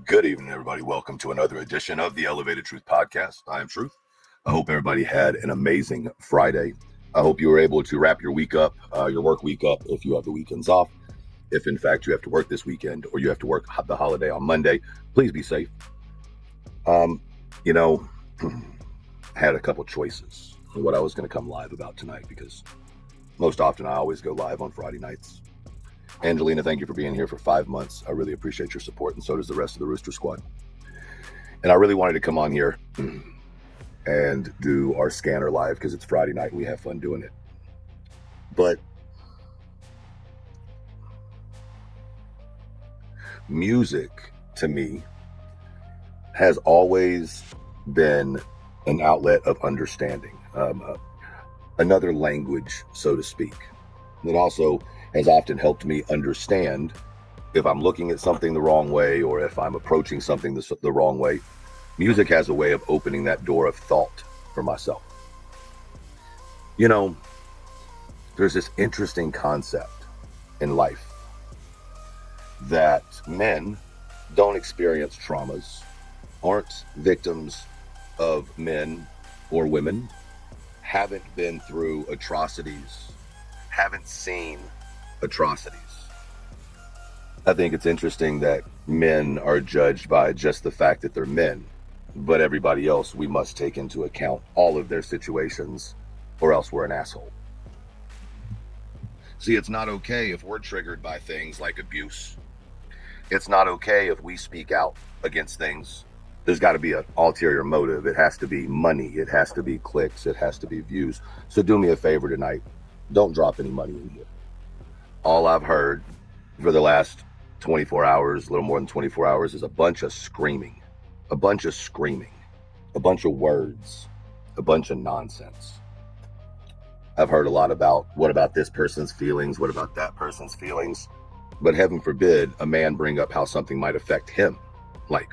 Good evening, everybody. Welcome to another edition of the Elevated Truth Podcast. I am Truth. I hope everybody had an amazing Friday. I hope you were able to wrap your week up, your work week up, if you have the weekends off. If, in fact, you have to work this weekend or you have to work the holiday on Monday, please be safe. I had a couple choices on what I was going to come live about tonight because most often I always go live on Friday nights. Angelina, thank you for being here for 5 months. I really appreciate your support, and so does the rest of the Rooster Squad. And I really wanted to come on here and do our scanner live because it's Friday night and we have fun doing it. But music, to me, has always been an outlet of understanding, another language, so to speak. It also has often helped me understand if I'm looking at something the wrong way or if I'm approaching something the wrong way. Music has a way of opening that door of thought for myself. There's this interesting concept in life that men don't experience traumas, aren't victims of men or women, haven't been through atrocities, haven't seen atrocities. I think it's interesting that men are judged by just the fact that they're men, but everybody else, we must take into account all of their situations or else we're an asshole. See, it's not okay if we're triggered by things like abuse. It's not okay if we speak out against things. There's got to be an ulterior motive. It has to be money. It has to be clicks. It has to be views. So do me a favor tonight. Don't drop any money in here. All I've heard for the last 24 hours, a little more than 24 hours, is a bunch of screaming, a bunch of words, a bunch of nonsense. I've heard a lot about what about this person's feelings, what about that person's feelings, but heaven forbid a man bring up how something might affect him, like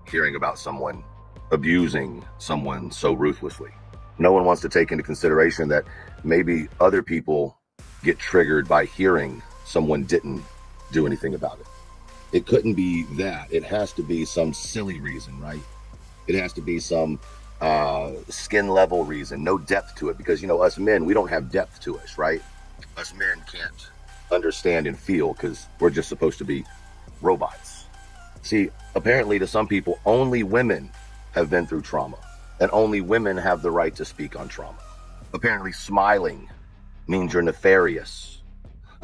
hearing about someone abusing someone so ruthlessly. No one wants to take into consideration that maybe other people get triggered by hearing someone didn't do anything about it. It couldn't be that. It has to be some silly reason, right? It has to be some skin level reason, no depth to it, because us men, we don't have depth to us, right? Us men can't understand and feel because we're just supposed to be robots. See, apparently to some people, only women have been through trauma, and only women have the right to speak on trauma. Apparently smiling means you're nefarious.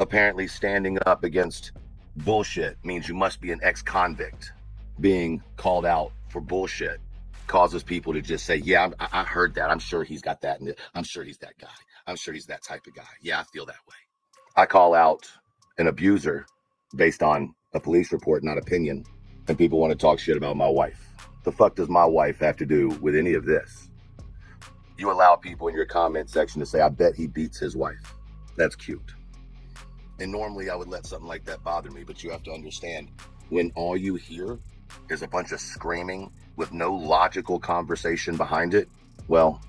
Apparently standing up against bullshit means you must be an ex-convict. Being called out for bullshit causes people to just say, yeah, I heard that. I'm sure he's got that in it. I'm sure he's that guy. I'm sure he's that type of guy. Yeah, I feel that way. I call out an abuser based on a police report, not opinion, and people want to talk shit about my wife. The fuck does my wife have to do with any of this? You allow people in your comment section to say, I bet he beats his wife. That's cute. And normally I would let something like that bother me, but you have to understand, when all you hear is a bunch of screaming with no logical conversation behind it, well,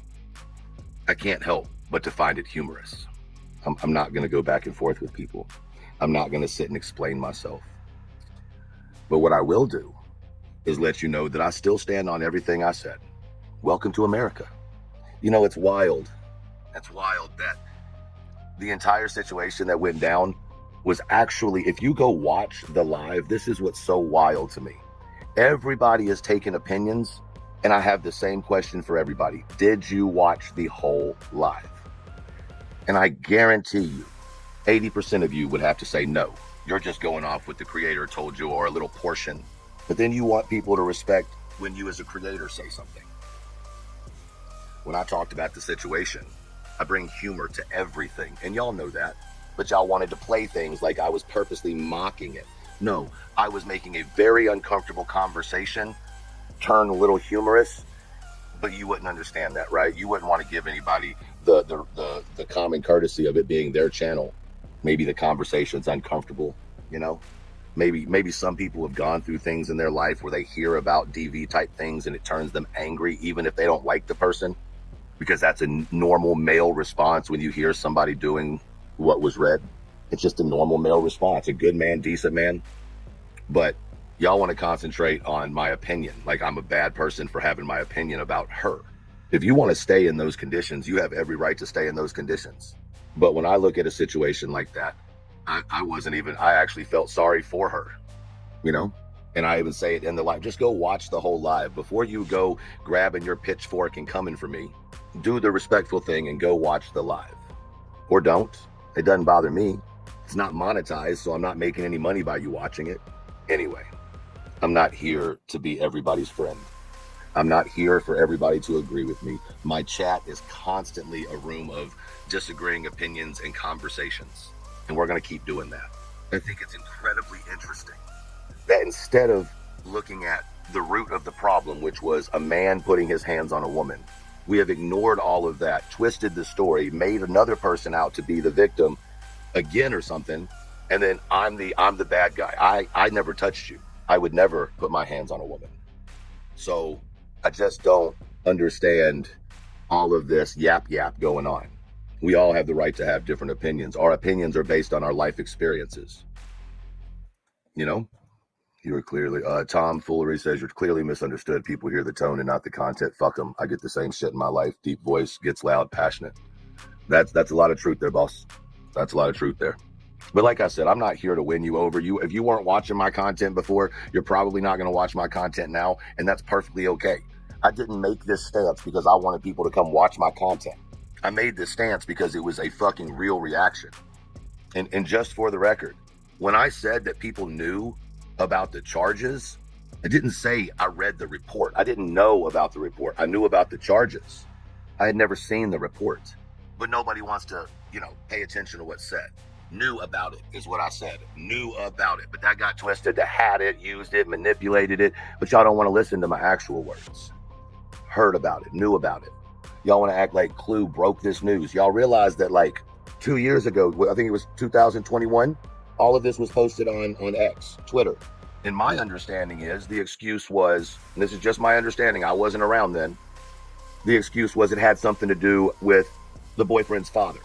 I can't help but to find it humorous. I'm not going to go back and forth with people. I'm not going to sit and explain myself. But what I will do is let you know that I still stand on everything I said. Welcome to America. It's wild. It's wild that the entire situation that went down was actually, if you go watch the live, this is what's so wild to me. Everybody is taking opinions, and I have the same question for everybody. Did you watch the whole live? And I guarantee you, 80% of you would have to say no. You're just going off what the creator told you or a little portion. But then you want people to respect when you as a creator say something. When I talked about the situation, I bring humor to everything, and y'all know that. But y'all wanted to play things like I was purposely mocking it. No, I was making a very uncomfortable conversation turn a little humorous, but you wouldn't understand that, right? You wouldn't want to give anybody the common courtesy of it being their channel. Maybe the conversation's uncomfortable, Maybe some people have gone through things in their life where they hear about DV type things and it turns them angry, even if they don't like the person, because that's a normal male response when you hear somebody doing what was read. It's just a normal male response, a good man, decent man. But Y'all want to concentrate on my opinion, like I'm a bad person for having my opinion about her. If you want to stay in those conditions, you have every right to stay in those conditions. But when I look at a situation like that, I actually felt sorry for her, you know? And I even say it in the live. Just go watch the whole live before you go grabbing your pitchfork and coming for me. Do the respectful thing and go watch the live. Or don't. It doesn't bother me. It's not monetized, so I'm not making any money by you watching it. Anyway, I'm not here to be everybody's friend. I'm not here for everybody to agree with me. My chat is constantly a room of disagreeing opinions and conversations. And we're going to keep doing that. I think it's incredibly interesting that instead of looking at the root of the problem, which was a man putting his hands on a woman, we have ignored all of that, twisted the story, made another person out to be the victim again or something, and then I'm the bad guy. I never touched you. I would never put my hands on a woman. So I just don't understand all of this yap going on. We all have the right to have different opinions. Our opinions are based on our life experiences. You know? You're clearly, Tom Foolery says you're clearly misunderstood. People hear the tone and not the content. Fuck them. I get the same shit in my life. Deep voice, gets loud, passionate. That's a lot of truth there, boss. That's a lot of truth there. But like I said, I'm not here to win you over. If you weren't watching my content before, you're probably not going to watch my content now, and that's perfectly okay. I didn't make this stance because I wanted people to come watch my content. I made this stance because it was a fucking real reaction. And just for the record, when I said that people knew about the charges, I didn't say I read the report. I didn't know about the report. I knew about the charges. I had never seen the report. But nobody wants to, pay attention to what's said. Knew about it is what I said. Knew about it. But that got twisted to had it, used it, manipulated it. But y'all don't want to listen to my actual words. Heard about it. Knew about it. Y'all want to act like Clue broke this news. Y'all realize that 2 years ago, I think it was 2021, all of this was posted on X, Twitter. And my understanding is the excuse was, and this is just my understanding, I wasn't around then, the excuse was it had something to do with the boyfriend's father.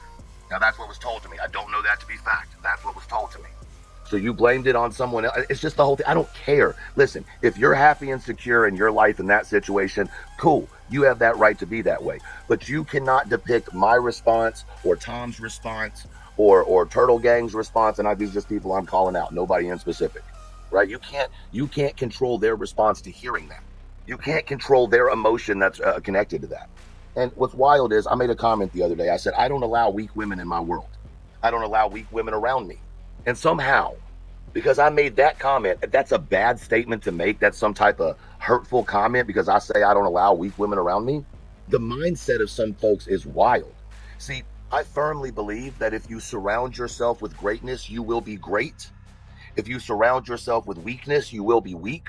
Now that's what was told to me. I don't know that to be fact. That's what was told to me. So you blamed it on someone else. It's just the whole thing. I don't care. Listen, if you're happy and secure in your life in that situation, cool. You have that right to be that way. But you cannot depict my response or Tom's response or Turtle Gang's response, and these are just people I'm calling out, nobody in specific, right? You can't control their response to hearing that. You can't control their emotion that's connected to that. And what's wild is I made a comment the other day. I said, I don't allow weak women in my world. I don't allow weak women around me. And somehow, because I made that comment, that's a bad statement to make. That's some type of hurtful comment because I say I don't allow weak women around me. The mindset of some folks is wild. See, I firmly believe that if you surround yourself with greatness, you will be great. If you surround yourself with weakness, you will be weak.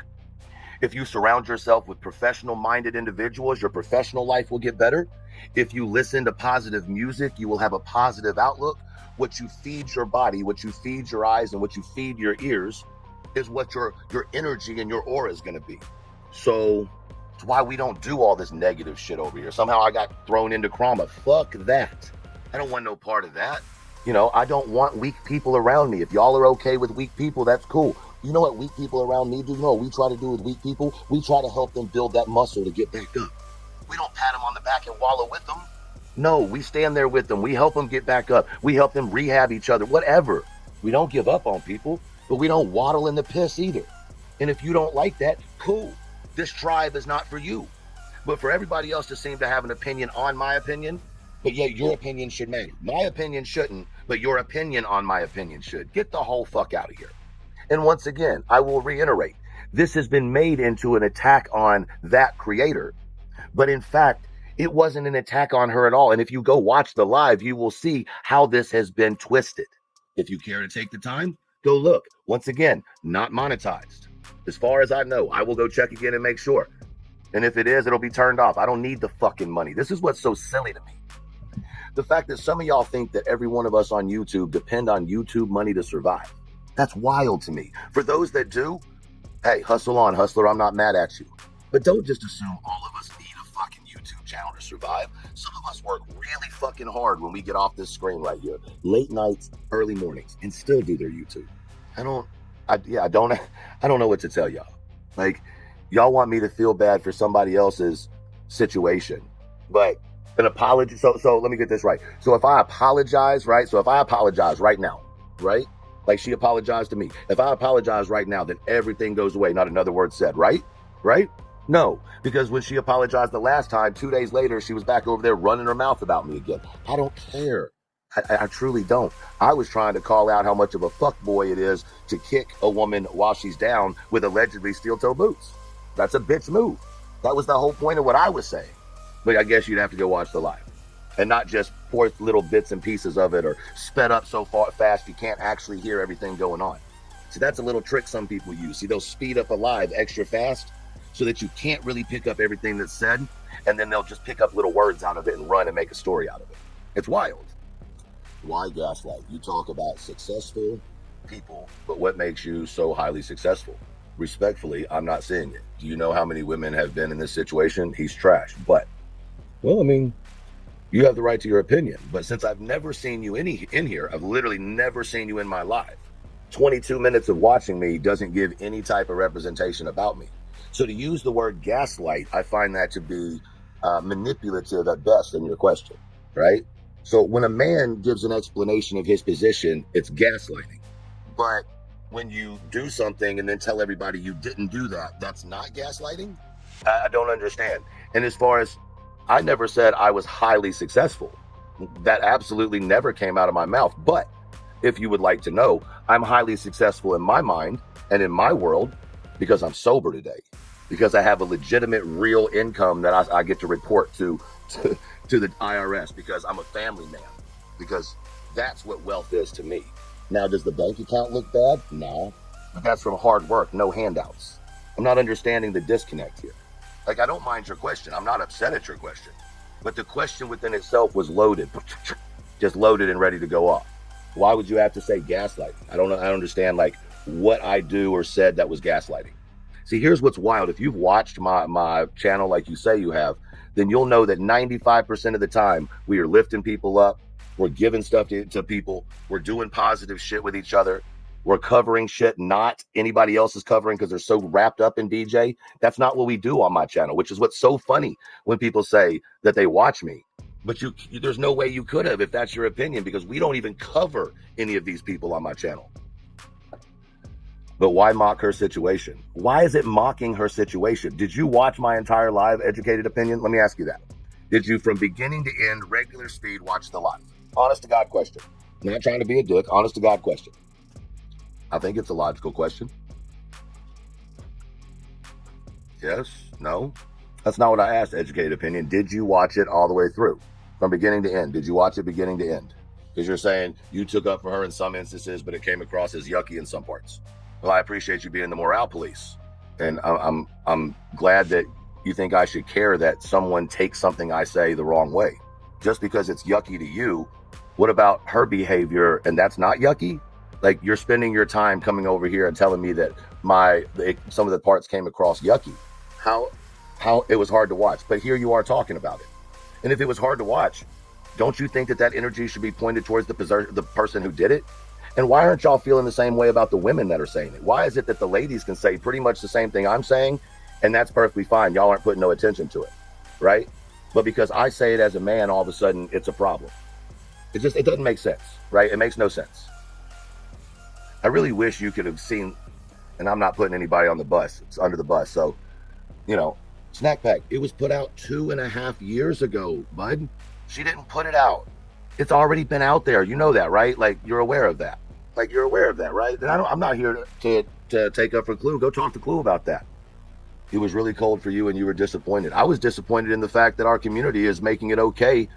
If you surround yourself with professional-minded individuals, your professional life will get better. If you listen to positive music, you will have a positive outlook. What you feed your body, what you feed your eyes, and what you feed your ears is what your energy and your aura is going to be. So it's why we don't do all this negative shit over here. Somehow I got thrown into Crama. Fuck that. I don't want no part of that. I don't want weak people around me. If y'all are okay with weak people, that's cool. You know what weak people around me do? You know what we try to do with weak people? We try to help them build that muscle to get back up. We don't pat them on the back and wallow with them. No, we stand there with them. We help them get back up. We help them rehab each other, whatever. We don't give up on people, but we don't waddle in the piss either. And if you don't like that, cool. This tribe is not for you. But for everybody else to seem to have an opinion on my opinion, but yet your opinion should matter. My opinion shouldn't, but your opinion on my opinion should. Get the whole fuck out of here. And once again, I will reiterate, this has been made into an attack on that creator. But in fact, it wasn't an attack on her at all. And if you go watch the live, you will see how this has been twisted. If you care to take the time, go look. Once again, not monetized. As far as I know, I will go check again and make sure. And if it is, it'll be turned off. I don't need the fucking money. This is what's so silly to me. The fact that some of y'all think that every one of us on YouTube depend on YouTube money to survive. That's wild to me. For those that do, hey, hustle on, hustler. I'm not mad at you. But don't just assume all of us need a fucking YouTube channel to survive. Some of us work really fucking hard when we get off this screen right here. Late nights, early mornings, and still do their YouTube. I I don't know what to tell y'all. Like, y'all want me to feel bad for somebody else's situation, but an apology. So let me get this right. So if I apologize, right? So if I apologize right now, right? Like she apologized to me. If I apologize right now, then everything goes away. Not another word said, right? Right? No, because when she apologized the last time, 2 days later, she was back over there running her mouth about me again. I don't care. I truly don't. I was trying to call out how much of a fuckboy it is to kick a woman while she's down with allegedly steel-toe boots. That's a bitch move. That was the whole point of what I was saying. But I guess you'd have to go watch the live and not just pour little bits and pieces of it or sped up so fast you can't actually hear everything going on. See, that's a little trick some people use. See, they'll speed up a live extra fast so that you can't really pick up everything that's said, and then they'll just pick up little words out of it and run and make a story out of it. It's wild. Why gaslight? You talk about successful people, but what makes you so highly successful? Respectfully, I'm not seeing it. Do you know how many women have been in this situation? He's trash. But, well, I mean, you have the right to your opinion. But since I've never seen you in here, I've literally never seen you in my life. 22 minutes of watching me doesn't give any type of representation about me. So to use the word gaslight, I find that to be manipulative at best in your question, right? So when a man gives an explanation of his position, it's gaslighting. But when you do something and then tell everybody you didn't do that, that's not gaslighting? I don't understand. And as far as, I never said I was highly successful. That absolutely never came out of my mouth. But if you would like to know, I'm highly successful in my mind and in my world because I'm sober today. Because I have a legitimate, real income that I get to report to the IRS, because I'm a family man, because that's what wealth is to me. Now, does the bank account look bad? No, but that's from hard work, no handouts. I'm not understanding the disconnect here. Like, I don't mind your question. I'm not upset at your question, but the question within itself was loaded, just loaded and ready to go off. Why would you have to say gaslighting? I don't understand like what I do or said that was gaslighting. See, here's what's wild. If you've watched my channel like you say you have, then you'll know that 95% of the time we are lifting people up, we're giving stuff to people, we're doing positive shit with each other, we're covering shit not anybody else is covering because they're so wrapped up in DJ. That's not what we do on my channel, which is what's so funny when people say that they watch me. But there's no way you could have if that's your opinion, because we don't even cover any of these people on my channel. But why mock her situation? Why is it mocking her situation? Did you watch my entire live, educated opinion? Let me ask you that. Did you, from beginning to end, regular speed, watch the live? Honest to God question. I'm not trying to be a dick. Honest to God question. I think it's a logical question. Yes? No? That's not what I asked, educated opinion. Did you watch it all the way through? From beginning to end? Did you watch it beginning to end? Because you're saying you took up for her in some instances, but it came across as yucky in some parts. Well, I appreciate you being the morale police. And I'm glad that you think I should care that someone takes something I say the wrong way. Just because it's yucky to you, what about her behavior and that's not yucky? Like, you're spending your time coming over here and telling me that some of the parts came across yucky. How it was hard to watch, but here you are talking about it. And if it was hard to watch, don't you think that energy should be pointed towards the person who did it? And why aren't y'all feeling the same way about the women that are saying it? Why is it that the ladies can say pretty much the same thing I'm saying, and that's perfectly fine? Y'all aren't putting no attention to it, right? But because I say it as a man, all of a sudden it's a problem. It doesn't make sense, right? It makes no sense. I really wish you could have seen, and I'm not putting anybody on the bus, it's under the bus. So, Snack Pack, it was put out 2.5 years ago, bud. She didn't put it out. It's already been out there. You know that, right? Like, you're aware of that. Like, you're aware of that, right? Then I'm not here to take up for Clue. Go talk to Clue about that. It was really cold for you and you were disappointed. I was disappointed in the fact that our community is making it okay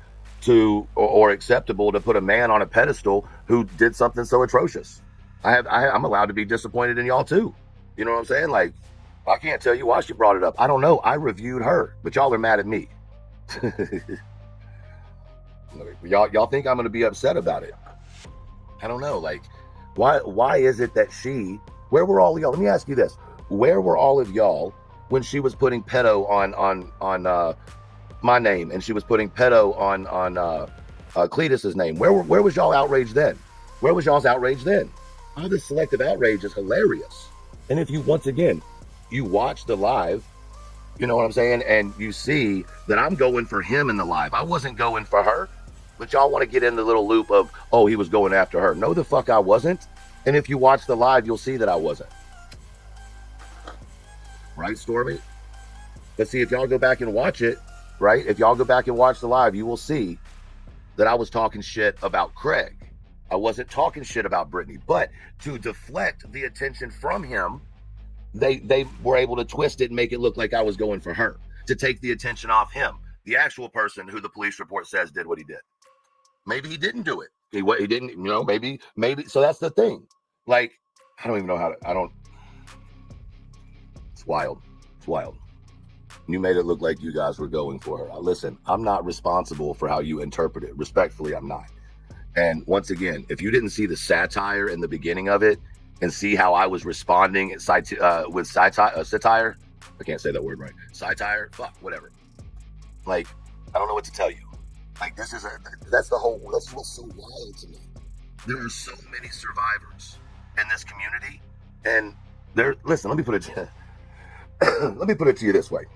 or acceptable to put a man on a pedestal who did something so atrocious. I'm allowed to be disappointed in y'all too. You know what I'm saying? Like, I can't tell you why she brought it up. I don't know. I reviewed her, but y'all are mad at me. Y'all think I'm going to be upset about it? I don't know. Like, why is it that where were all of y'all? Let me ask you this. Where were all of y'all when she was putting pedo on my name and she was putting pedo on Cletus's name? Where was y'all outraged then? Where was y'all's outrage then? All this selective outrage is hilarious. And if you, once again, you watch the live, you know what I'm saying? And you see that I'm going for him in the live. I wasn't going for her. But y'all want to get in the little loop of, oh, he was going after her. No, the fuck I wasn't. And if you watch the live, you'll see that I wasn't. Right, Stormy? But see, if y'all go back and watch it, right? If y'all go back and watch the live, you will see that I was talking shit about Craig. I wasn't talking shit about Brittany. But to deflect the attention from him, they were able to twist it and make it look like I was going for her, to take the attention off him, the actual person who the police report says did what he did. Maybe he didn't do it. He didn't, you know, maybe. So that's the thing. Like, I don't even know how to, it's wild. It's wild. You made it look like you guys were going for her. Listen, I'm not responsible for how you interpret it. Respectfully, I'm not. And once again, if you didn't see the satire in the beginning of it and see how I was responding with satire, I can't say that word right. Satire, fuck, whatever. Like, I don't know what to tell you. Like, that's what's so wild to me. There are so many survivors in this community, and listen, let me put it to you this way.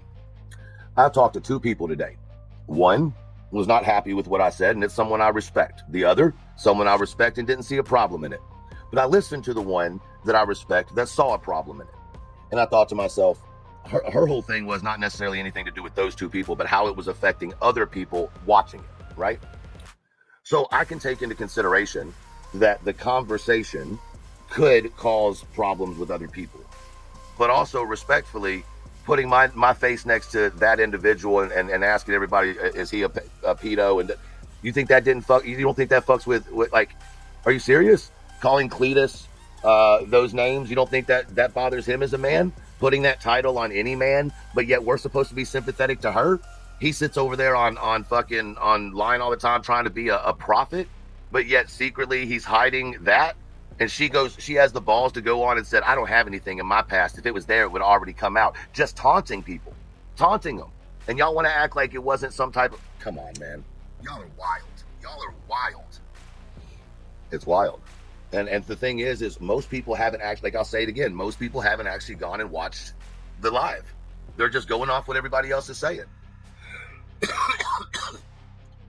I've talked to two people today. One was not happy with what I said, and it's someone I respect. The other, someone I respect and didn't see a problem in it. But I listened to the one that I respect that saw a problem in it. And I thought to myself, her whole thing was not necessarily anything to do with those two people, but how it was affecting other people watching it, right? So I can take into consideration that the conversation could cause problems with other people. But also, respectfully, putting my face next to that individual and asking everybody, is he a pedo? And you think that didn't fuck? You don't think that fucks with like? Are you serious? Calling Cletus those names? You don't think that bothers him as a man? Putting that title on any man, but yet we're supposed to be sympathetic to her. He sits over there on line all the time trying to be a prophet, but yet secretly he's hiding that. And she has the balls to go on and said, I don't have anything in my past. If it was there, it would already come out. Just taunting people, taunting them. And y'all want to act like it wasn't some type of, come on, man. Y'all are wild. It's wild. And the thing is most people haven't actually, like I'll say it again, most people haven't actually gone and watched the live. They're just going off what everybody else is saying.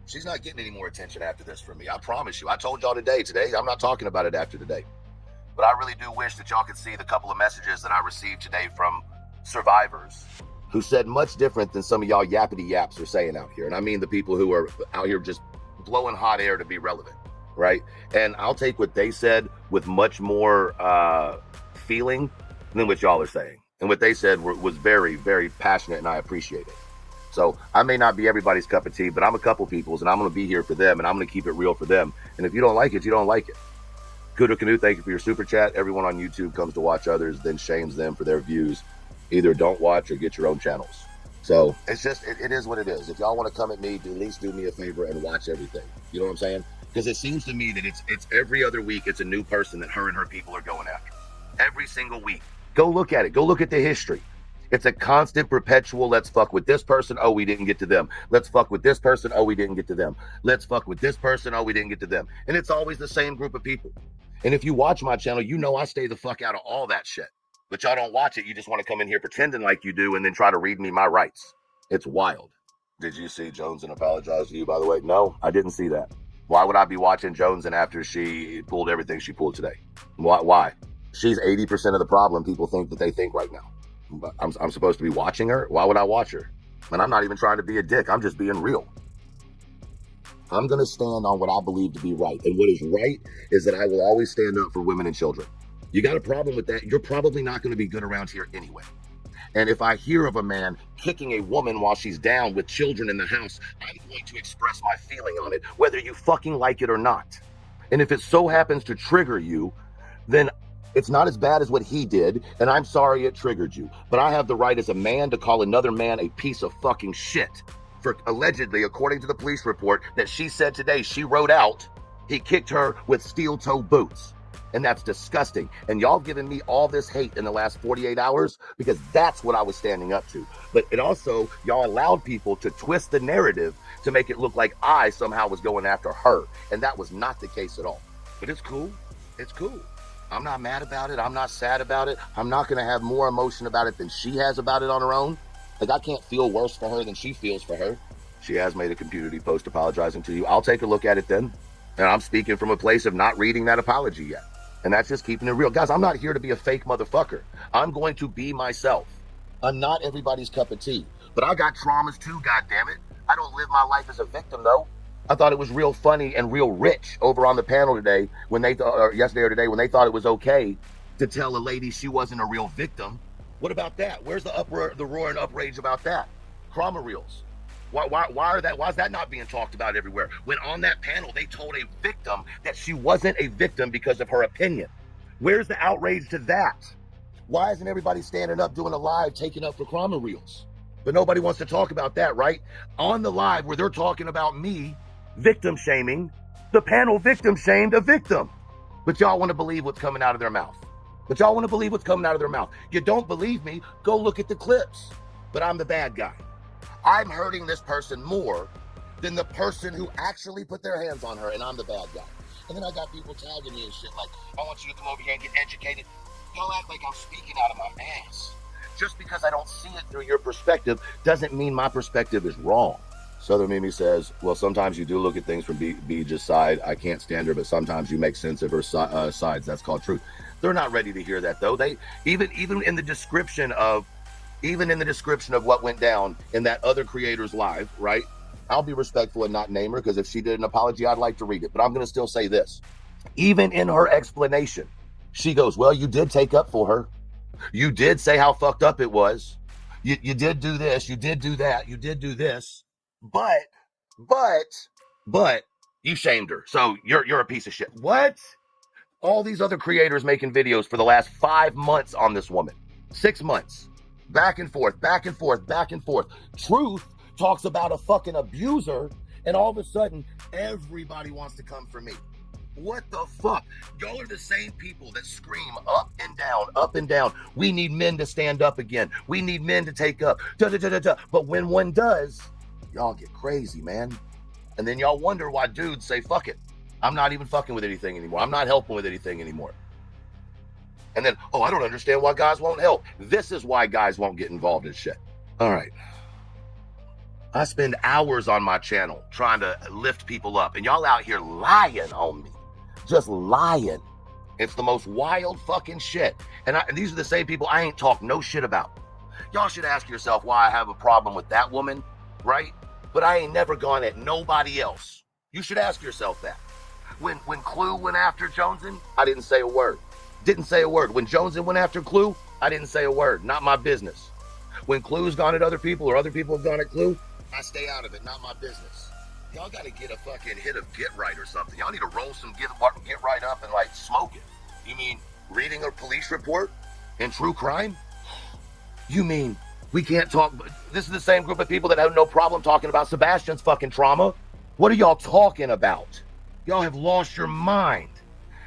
She's not getting any more attention after this from me. I promise you. I told y'all today, I'm not talking about it after today. But I really do wish that y'all could see the couple of messages that I received today from survivors who said much different than some of y'all yappity yaps are saying out here. And I mean the people who are out here just blowing hot air to be relevant, right? And I'll take what they said with much more feeling than what y'all are saying. And what they said was very, very passionate, and I appreciate it. So I may not be everybody's cup of tea, but I'm a couple people's, and I'm going to be here for them, and I'm going to keep it real for them. And if you don't like it, you don't like it. Kudo Canoe, thank you for your super chat. Everyone on YouTube comes to watch others, then shames them for their views. Either don't watch or get your own channels. So it's just, it is what it is. If y'all want to come at me, at least do me a favor and watch everything. You know what I'm saying? Because it seems to me that it's every other week, it's a new person that her and her people are going after. Every single week. Go look at it. Go look at the history. It's a constant, perpetual, let's fuck with this person, oh, we didn't get to them. Let's fuck with this person, oh, we didn't get to them. Let's fuck with this person, oh, we didn't get to them. And it's always the same group of people. And if you watch my channel, you know I stay the fuck out of all that shit. But y'all don't watch it. You just want to come in here pretending like you do and then try to read me my rights. It's wild. Did you see Jones and apologize to you, by the way? No, I didn't see that. Why would I be watching Jones and after she pulled everything she pulled today? Why? She's 80% of the problem people think that they think right now. But I'm supposed to be watching her? Why would I watch her? And I'm not even trying to be a dick. I'm just being real. I'm going to stand on what I believe to be right. And what is right is that I will always stand up for women and children. You got a problem with that? You're probably not going to be good around here anyway. And if I hear of a man kicking a woman while she's down with children in the house, I'm going to express my feeling on it, whether you fucking like it or not. And if it so happens to trigger you, then it's not as bad as what he did, and I'm sorry it triggered you. But I have the right as a man to call another man a piece of fucking shit for allegedly, according to the police report that she said today, she wrote out, he kicked her with steel-toe boots. And that's disgusting. And y'all giving me all this hate in the last 48 hours because that's what I was standing up to. But it also, y'all allowed people to twist the narrative to make it look like I somehow was going after her. And that was not the case at all. But it's cool. It's cool. I'm not mad about it. I'm not sad about it. I'm not going to have more emotion about it than she has about it on her own. Like, I can't feel worse for her than she feels for her. She has made a community post apologizing to you. I'll take a look at it then. And I'm speaking from a place of not reading that apology yet. And that's just keeping it real. Guys, I'm not here to be a fake motherfucker. I'm going to be myself. I'm not everybody's cup of tea. But I got traumas too, goddammit. I don't live my life as a victim, though. I thought it was real funny and real rich over on the panel today when they or yesterday or today when they thought it was okay to tell a lady she wasn't a real victim. What about that? Where's the uproar, the roar and outrage about that? Crama reels. Why is that not being talked about everywhere? When on that panel they told a victim that she wasn't a victim because of her opinion. Where's the outrage to that? Why isn't everybody standing up doing a live taking up for Crama reels? But nobody wants to talk about that, right? On the live where they're talking about me victim shaming, the panel victim shamed a victim. But y'all want to believe what's coming out of their mouth. You don't believe me? Go look at the clips. But I'm the bad guy. I'm hurting this person more than the person who actually put their hands on her, and I'm the bad guy. And then I got people tagging me and shit like, I want you to come over here and get educated. Y'all act like I'm speaking out of my ass. Just because I don't see it through your perspective doesn't mean my perspective is wrong. Southern Mimi says, well, sometimes you do look at things from Beej's side. I can't stand her, but sometimes you make sense of her sides. That's called truth. They're not ready to hear that, though. They even in the description of what went down in that other creator's live, right? I'll be respectful and not name her, because if she did an apology, I'd like to read it. But I'm going to still say this. Even in her explanation, she goes, well, you did take up for her. You did say how fucked up it was. You did do this. You did do that. You did do this. But you shamed her. So you're a piece of shit. What? All these other creators making videos for the last 5 months on this woman. 6 months. Back and forth, back and forth, back and forth. Truth talks about a fucking abuser, and all of a sudden, everybody wants to come for me. What the fuck? Y'all are the same people that scream up and down, up and down. We need men to stand up again. We need men to take up. But when one does, y'all get crazy, man. And then y'all wonder why dudes say, fuck it. I'm not even fucking with anything anymore. I'm not helping with anything anymore. And then, oh, I don't understand why guys won't help. This is why guys won't get involved in shit. All right. I spend hours on my channel trying to lift people up, and y'all out here lying on me. Just lying. It's the most wild fucking shit. And these are the same people I ain't talk no shit about. Y'all should ask yourself why I have a problem with that woman, right? But I ain't never gone at nobody else. You should ask yourself that. When Clue went after Joneson, I didn't say a word. Didn't say a word. When Joneson went after Clue, I didn't say a word. Not my business. When Clue's gone at other people or other people have gone at Clue, I stay out of it. Not my business. Y'all got to get a fucking hit of Get Right or something. Y'all need to roll some Get Right up and like smoke it. You mean reading a police report in true crime? You mean we can't talk? This is the same group of people that have no problem talking about Sebastian's fucking trauma. What are y'all talking about? Y'all have lost your mind.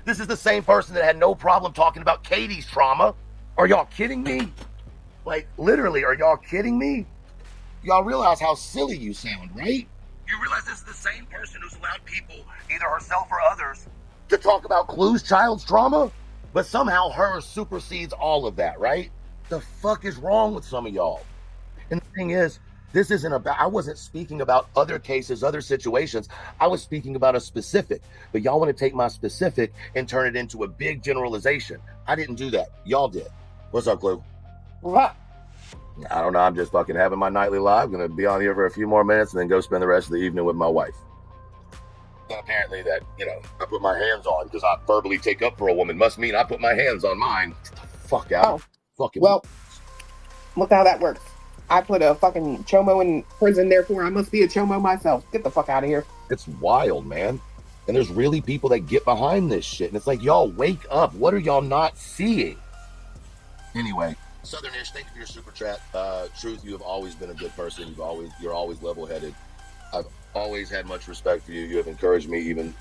This is the same person that had no problem talking about Katie's trauma. Are y'all kidding me? Like, literally, are y'all kidding me? Y'all realize how silly you sound, right? You realize this is the same person who's allowed people, either herself or others, to talk about Clue's child's trauma? But somehow hers supersedes all of that, right? The fuck is wrong with some of y'all? And the thing is, this isn't about, I wasn't speaking about other cases, other situations. I was speaking about a specific. But y'all want to take my specific and turn it into a big generalization. I didn't do that. Y'all did. What's up, Clue? What? I don't know. I'm just fucking having my nightly live. Going to be on here for a few more minutes and then go spend the rest of the evening with my wife. And apparently that, I put my hands on because I verbally take up for a woman must mean I put my hands on mine. Get the fuck out. Oh. Fucking. Well, look how that works. I put a fucking chomo in prison, therefore I must be a chomo myself. Get the fuck out of here. It's wild, man. And there's really people that get behind this shit. And it's like, y'all wake up. What are y'all not seeing? Anyway, Southernish, thank you for your super chat. Truth, you have always been a good person. You're always level-headed. I've always had much respect for you. You have encouraged me even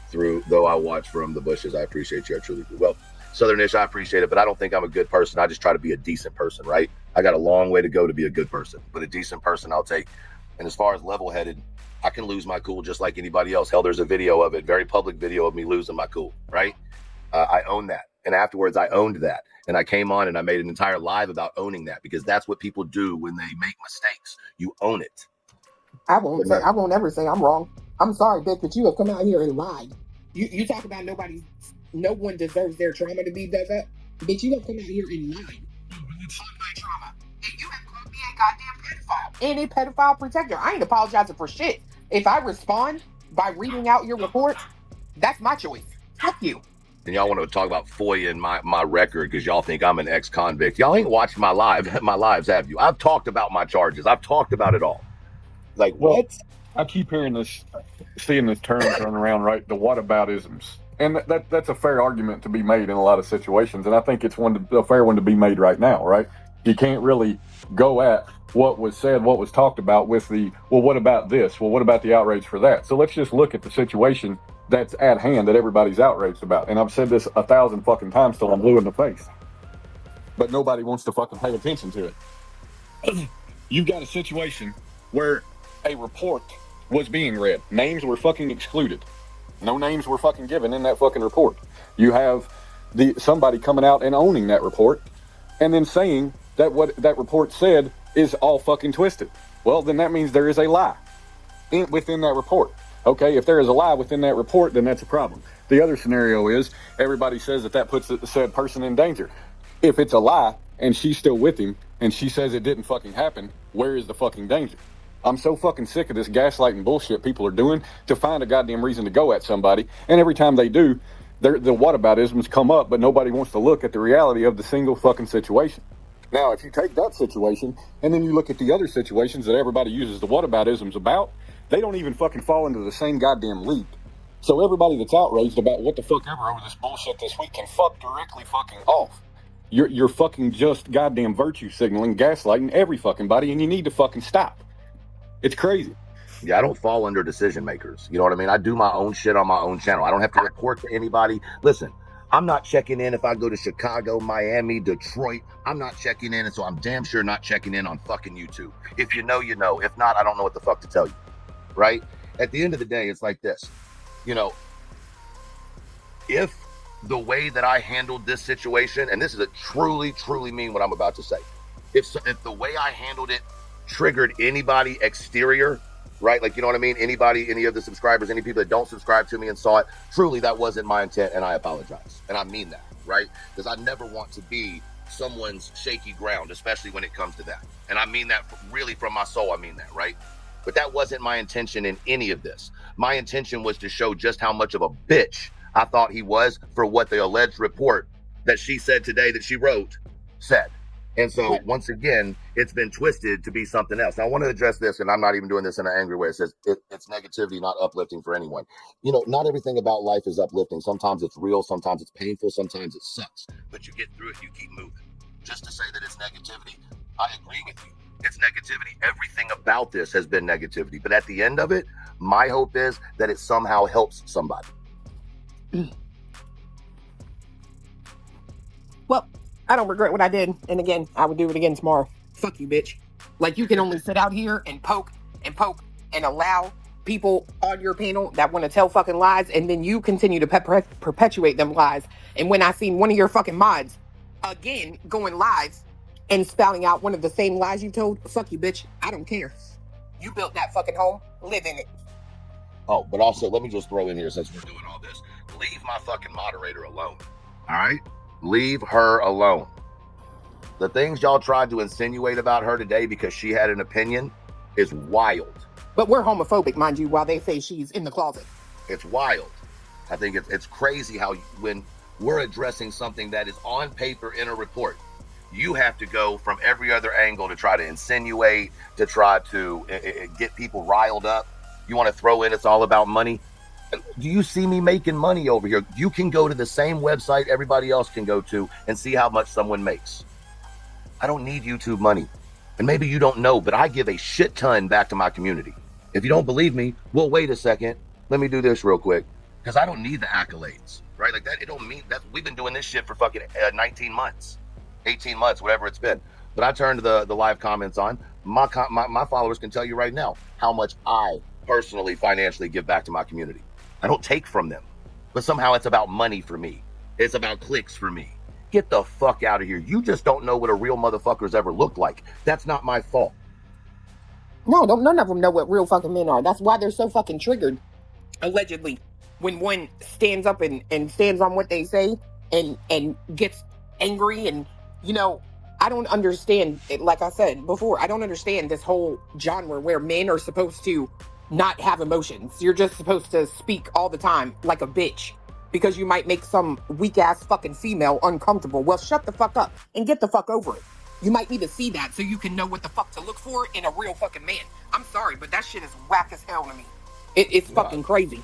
though I watch from the bushes. I appreciate you. I truly do. Well, Southernish, I appreciate it, but I don't think I'm a good person. I just try to be a decent person, right? I got a long way to go to be a good person, but a decent person I'll take. And as far as level-headed, I can lose my cool just like anybody else. Hell, there's a video of it, very public video of me losing my cool, right? I own that. And afterwards, I owned that. And I came on and I made an entire live about owning that, because that's what people do when they make mistakes. You own it. I won't ever say I'm wrong. I'm sorry, bitch, but you have come out here and lied. You talk about no one deserves their trauma to be dug up. Bitch, you have come out here and lied. It's not my trauma. And you have called me a goddamn pedophile. And a pedophile protector. I ain't apologizing for shit. If I respond by reading out your reports, that's my choice. Fuck you. And y'all want to talk about FOIA and my record because y'all think I'm an ex-convict. Y'all ain't watched my lives, have you? I've talked about my charges. I've talked about it all. Like, what? I keep hearing this, seeing this term thrown around, right? The whataboutisms. And that's a fair argument to be made in a lot of situations. And I think it's a fair one to be made right now, right? You can't really go at what was said, what was talked about with well, what about this? Well, what about the outrage for that? So let's just look at the situation that's at hand that everybody's outraged about. And I've said this 1,000 fucking times till I'm blue in the face. But nobody wants to fucking pay attention to it. You've got a situation where a report was being read. Names were fucking excluded. No names were fucking given in that fucking report. You have somebody coming out and owning that report and then saying that what that report said is all fucking twisted. Well, then that means there is a lie within that report. Okay, if there is a lie within that report, then that's a problem. The other scenario is everybody says that puts the said person in danger. If it's a lie and she's still with him and she says it didn't fucking happen, where is the fucking danger? I'm so fucking sick of this gaslighting bullshit people are doing to find a goddamn reason to go at somebody. And every time they do, the whataboutisms come up, but nobody wants to look at the reality of the single fucking situation. Now, if you take that situation and then you look at the other situations that everybody uses the whataboutisms about, they don't even fucking fall into the same goddamn league. So everybody that's outraged about what the fuck ever over this bullshit this week can fuck directly fucking off. You're fucking just goddamn virtue signaling, gaslighting every fucking body, and you need to fucking stop. It's crazy. Yeah, I don't fall under decision makers. You know what I mean? I do my own shit on my own channel. I don't have to report to anybody. Listen, I'm not checking in if I go to Chicago, Miami, Detroit. I'm not checking in, and so I'm damn sure not checking in on fucking YouTube. If you know, you know. If not, I don't know what the fuck to tell you. Right? At the end of the day, it's like this. You know, if the way that I handled this situation, and this is a truly mean what I'm about to say, if the way I handled it triggered anybody exterior, right? Like, you know what I mean? Anybody, any of the subscribers, any people that don't subscribe to me and saw it, truly that wasn't my intent, and I apologize. And I mean that, right? Because I never want to be someone's shaky ground, especially when it comes to that. And I mean that really from my soul, I mean that, right? But that wasn't my intention in any of this. My intention was to show just how much of a bitch I thought he was for what the alleged report that she said today that she wrote said. And so once again, it's been twisted to be something else. Now, I want to address this, and I'm not even doing this in an angry way. It says it's negativity, not uplifting for anyone. You know, not everything about life is uplifting. Sometimes it's real, sometimes it's painful, sometimes it sucks. But you get through it, you keep moving. Just to say that it's negativity, I agree with you. It's negativity. Everything about this has been negativity. But at the end of it, my hope is that it somehow helps somebody. Well, I don't regret what I did. And again, I would do it again tomorrow. Fuck you, bitch. Like, you can only sit out here and poke and allow people on your panel that want to tell fucking lies, and then you continue to perpetuate them lies. And when I seen one of your fucking mods, again, going live and spouting out one of the same lies you told, fuck you, bitch. I don't care. You built that fucking home. Live in it. Oh, but also, let me just throw in here, since we're doing all this, leave my fucking moderator alone. All right? Leave her alone. The things y'all tried to insinuate about her today because she had an opinion is wild. But we're homophobic, mind you, while they say she's in the closet. It's wild. I think it's crazy how when we're addressing something that is on paper in a report, you have to go from every other angle to try to insinuate, to try to get people riled up. You want to throw in it's all about money. Do you see me making money over here? You can go to the same website everybody else can go to and see how much someone makes. I don't need YouTube money. And maybe you don't know, but I give a shit ton back to my community. If you don't believe me, well, wait a second. Let me do this real quick. Because I don't need the accolades, right? Like that, it don't mean that we've been doing this shit for fucking 19 months, 18 months, whatever it's been. But I turned the live comments on. My followers can tell you right now how much I personally, financially give back to my community. I don't take from them, but somehow it's about money for me. It's about clicks for me. Get the fuck out of here. You just don't know what a real motherfucker's ever looked like. That's not my fault. No, none of them know what real fucking men are. That's why they're so fucking triggered, allegedly, when one stands up and stands on what they say and gets angry. And, you know, I don't understand, like I said before, I don't understand this whole genre where men are supposed to not have emotions. You're just supposed to speak all the time like a bitch because you might make some weak-ass fucking female uncomfortable. Well, shut the fuck up and get the fuck over it. You might need to see that so you can know what the fuck to look for in a real fucking man. I'm sorry, but that shit is whack as hell to me. It's fucking crazy.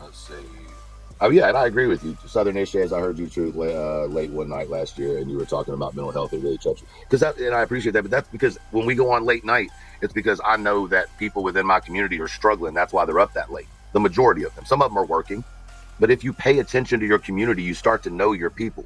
Let's see. Oh yeah, and I agree with you. Southern Issues, I heard you too late one night last year, and you were talking about mental health. It really touched me. And I appreciate that. But that's because when we go on late night, it's because I know that people within my community are struggling. That's why they're up that late. The majority of them. Some of them are working. But if you pay attention to your community, you start to know your people.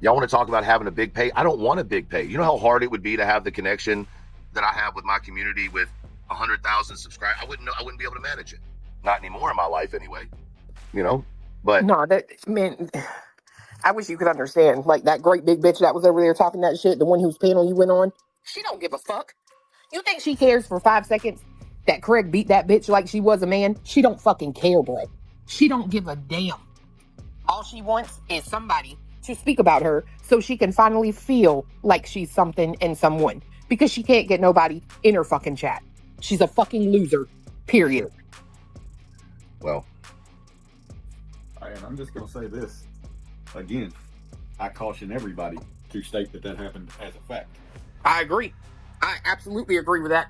Y'all want to talk about having a big pay? I don't want a big pay. You know how hard it would be to have the connection that I have with my community with 100,000 subscribers? I wouldn't be able to manage it. Not anymore in my life anyway. You know? But no, that man, I wish you could understand. Like that great big bitch that was over there talking that shit, the one whose panel you went on, she don't give a fuck. You think she cares for 5 seconds that Craig beat that bitch like she was a man? She don't fucking care, bro. She don't give a damn. All she wants is somebody to speak about her so she can finally feel like she's something and someone, because she can't get nobody in her fucking chat. She's a fucking loser, period. Well, and I'm just going to say this again. I caution everybody to state that happened as a fact. I agree. I absolutely agree with that.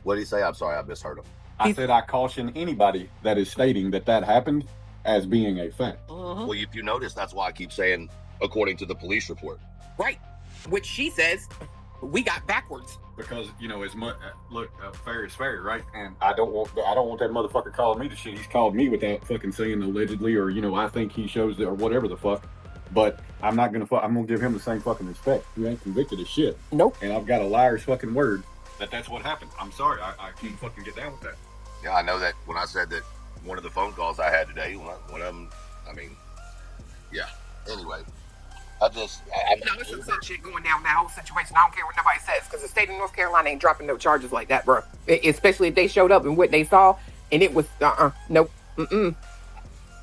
what did he say? I'm sorry, I misheard him. I said I caution anybody that is stating that happened as being a fact. Well, if you notice, that's why I keep saying, according to the police report. Right. Which she says we got backwards. Because, you know, as much fair is fair, right? And I don't want that motherfucker calling me the shit he's called me without fucking saying allegedly, or, you know, I think he shows it, or whatever the fuck. But I'm gonna give him the same fucking respect. He ain't convicted of shit. Nope. And I've got a liar's fucking word that's what happened. I'm sorry, I can't fucking get down with that. Yeah, I know that when I said that one of the phone calls I had today, one of them, I mean, yeah. Anyway, No, there's some such shit going down in that whole situation. I don't care what nobody says, because the state of North Carolina ain't dropping no charges like that, bro. Especially if they showed up and what they saw, and it was, nope,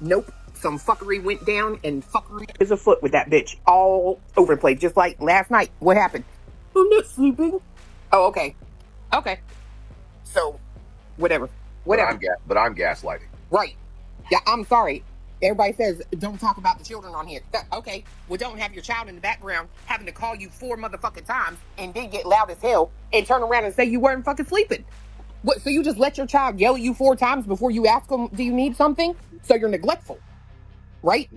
nope. Some fuckery went down, and fuckery is afoot with that bitch all over the place. Just like last night. What happened? I'm not sleeping. Oh, okay. Okay. So, whatever. but I'm gaslighting. Right. Yeah, I'm sorry. Everybody says, don't talk about the children on here. Okay. Well, don't have your child in the background having to call you 4 motherfucking times and then get loud as hell and turn around and say you weren't fucking sleeping. What? So you just let your child yell at you 4 times before you ask them, do you need something? So you're neglectful. Right?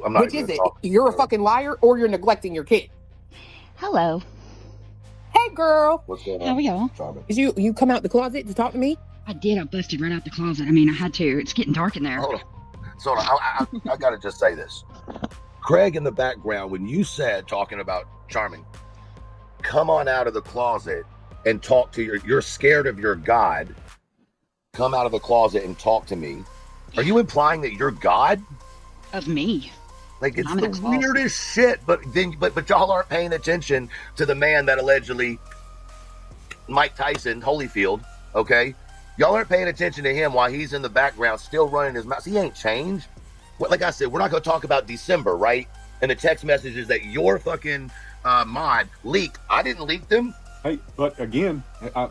I'm not Which is it? You're a fucking liar, or you're neglecting your kid. Hello. Hey, girl. What's going on? How are y'all? Charming. Did you come out the closet to talk to me? I did. I busted right out the closet. I mean, I had to. It's getting dark in there. Hold on. So I gotta just say this. Craig, in the background, when you said, talking about Charming, come on out of the closet and talk to you're scared of your God. Come out of the closet and talk to me. Are you implying that you're God? Of me. Like, it's I'm in the a closet. weirdest shit, but y'all aren't paying attention to the man that allegedly, Mike Tyson, Holyfield, okay? Y'all aren't paying attention to him while he's in the background still running his mouth. He ain't changed. Like I said, we're not going to talk about December, right? And the text messages that your fucking mod leaked. I didn't leak them. Hey, but again,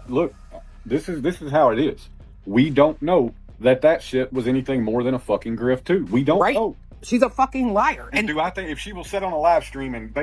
look, this is how it is. We don't know that shit was anything more than a fucking grift too. We don't know. She's a fucking liar. And do I think if she will sit on a live stream and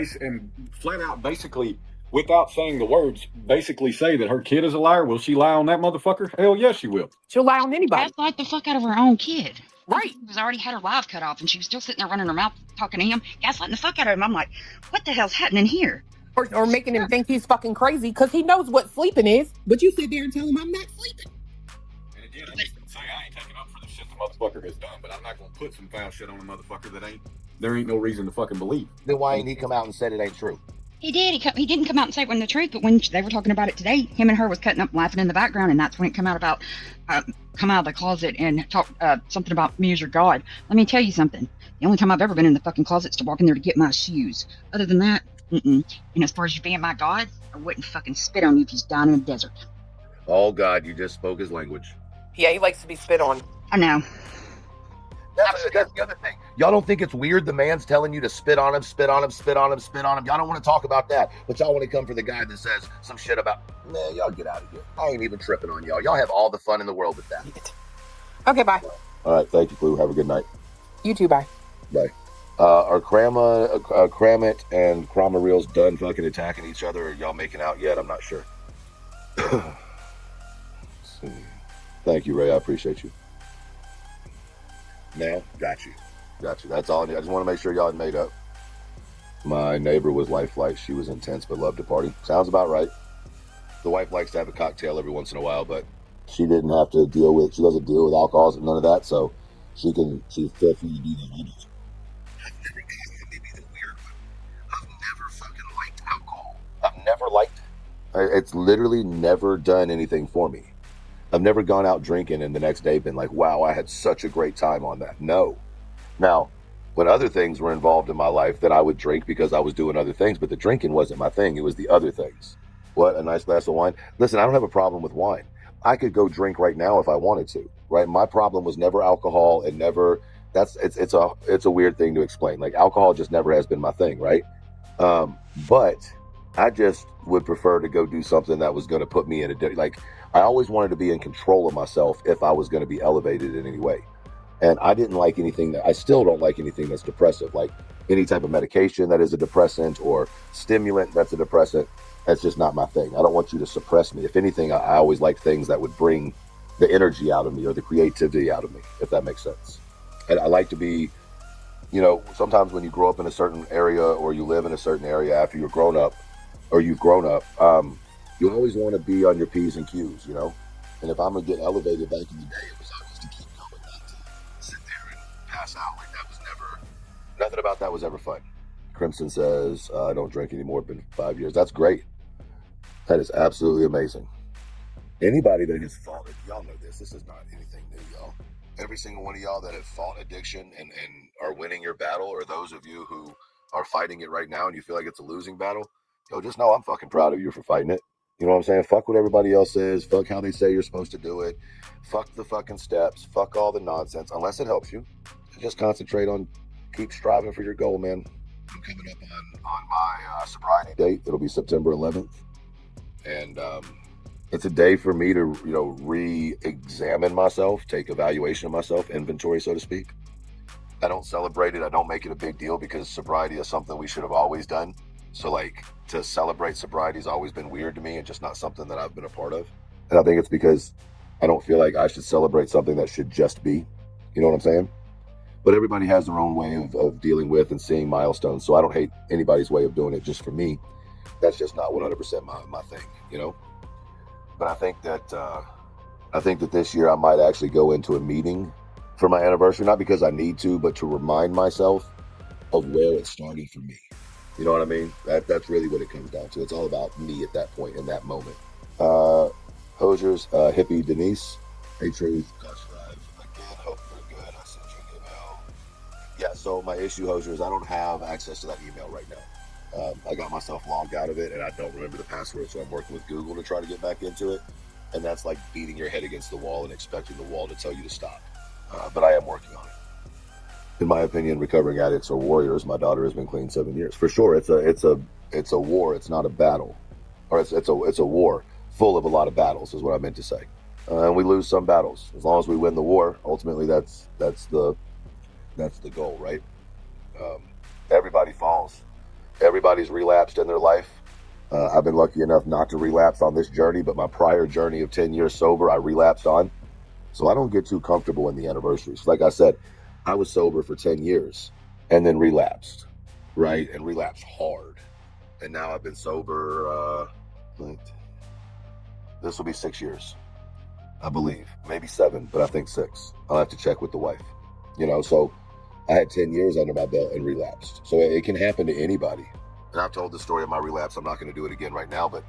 flat out basically, without saying the words, basically say that her kid is a liar, will she lie on that motherfucker? Hell yes, she will. She'll lie on anybody. Gaslight the fuck out of her own kid. Right. She was already had her live cut off, and she was still sitting there running her mouth talking to him, gaslighting the fuck out of him. I'm like, what the hell's happening here? Or making him think he's fucking crazy because he knows what sleeping is. But you sit there and tell him I'm not sleeping. And again, I'm just gonna say I ain't taking up for the shit the motherfucker has done, but I'm not gonna put some foul shit on a motherfucker there ain't no reason to fucking believe. Then why ain't he come out and said it ain't true? He did. He didn't come out and say it wasn't the truth, but when they were talking about it today, him and her was cutting up, laughing in the background, and that's when it come out of the closet and talk something about me as your God. Let me tell you something. The only time I've ever been in the fucking closet is to walk in there to get my shoes. Other than that, And as far as you being my God, I wouldn't fucking spit on you if he's down in the desert. Oh God, you just spoke his language. Yeah, he likes to be spit on. I know. That's the other thing. Y'all don't think it's weird the man's telling you to spit on him, spit on him, spit on him, spit on him. Y'all don't want to talk about that, but y'all want to come for the guy that says some shit about, man, y'all get out of here. I ain't even tripping on y'all. Y'all have all the fun in the world with that. Okay, bye. All right, thank you, Clue. Have a good night. You too, bye. Bye. Are Kramit and Crama Reels done fucking attacking each other? Or y'all making out yet? I'm not sure. Let's see. Thank you, Ray. I appreciate you. Now, got you. That's all. I just want to make sure y'all had made up. My neighbor was lifelike. She was intense but loved to party. Sounds about right. The wife likes to have a cocktail every once in a while, but she doesn't deal with alcohol and none of that, so she's feel free to do that. I've never gotten maybe the weird one. I've never fucking liked alcohol. I've never liked it. It's literally never done anything for me. I've never gone out drinking and the next day been like, wow, I had such a great time on that. No. Now, when other things were involved in my life, then I would drink because I was doing other things, but the drinking wasn't my thing. It was the other things. What, a nice glass of wine? Listen, I don't have a problem with wine. I could go drink right now if I wanted to, right? My problem was never alcohol and never, it's a weird thing to explain. Like alcohol just never has been my thing, right? But I just would prefer to go do something that was going to put me in like, I always wanted to be in control of myself if I was going to be elevated in any way. And I didn't like I still don't like anything that's depressive, like any type of medication that is a depressant or stimulant that's a depressant. That's just not my thing. I don't want you to suppress me. If anything, I always like things that would bring the energy out of me or the creativity out of me, if that makes sense. And I like to be, sometimes when you grow up in a certain area or you live in a certain area after you've grown up, you always want to be on your P's and Q's, And if I'm going to get elevated back in the day, it was always to keep going, not to sit there and pass out. Like that was nothing about that was ever fun. Crimson says, I don't drink anymore. It's been 5 years. That's great. That is absolutely amazing. Anybody that has fought it, y'all know this. This is not anything new, y'all. Every single one of y'all that have fought addiction and are winning your battle, or those of you who are fighting it right now and you feel like it's a losing battle, just know I'm fucking proud of you for fighting it. You know what I'm saying? Fuck what everybody else says. Fuck how they say you're supposed to do it. Fuck the fucking steps. Fuck all the nonsense, unless it helps you. Just concentrate on keep striving for your goal, man. I'm coming up on my sobriety date. It'll be September 11th. And it's a day for me to, re-examine myself, take evaluation of myself, inventory, so to speak. I don't celebrate it. I don't make it a big deal because sobriety is something we should have always done. So, to celebrate sobriety has always been weird to me and just not something that I've been a part of. And I think it's because I don't feel like I should celebrate something that should just be. You know what I'm saying? But everybody has their own way of dealing with and seeing milestones. So I don't hate anybody's way of doing it. Just for me, that's just not 100% my thing, But I think that this year I might actually go into a meeting for my anniversary, not because I need to, but to remind myself of where it started for me. You know what I mean? That's really what it comes down to. It's all about me at that point, in that moment. Hosiers, Hippie Denise, Hey Truth, Gus Drive, again, hope you're good. I sent you an email. Yeah, so my issue, Hosiers, I don't have access to that email right now. I got myself logged out of it and I don't remember the password, so I'm working with Google to try to get back into it. And that's like beating your head against the wall and expecting the wall to tell you to stop. But I am working on it. In my opinion, recovering addicts are warriors. My daughter has been clean 7 years. For sure, it's a war. It's not a battle, or it's a war full of a lot of battles, is what I meant to say. And we lose some battles. As long as we win the war, ultimately that's the goal, right? Everybody falls. Everybody's relapsed in their life. I've been lucky enough not to relapse on this journey, but my prior journey of 10 years sober, I relapsed on. So I don't get too comfortable in the anniversaries. Like I said, I was sober for 10 years and then relapsed, right? And relapsed hard. And now I've been sober, this will be 6 years, I believe. Maybe 7, but I think 6. I'll have to check with the wife. So I had 10 years under my belt and relapsed. So it can happen to anybody. And I've told the story of my relapse. I'm not going to do it again right now, but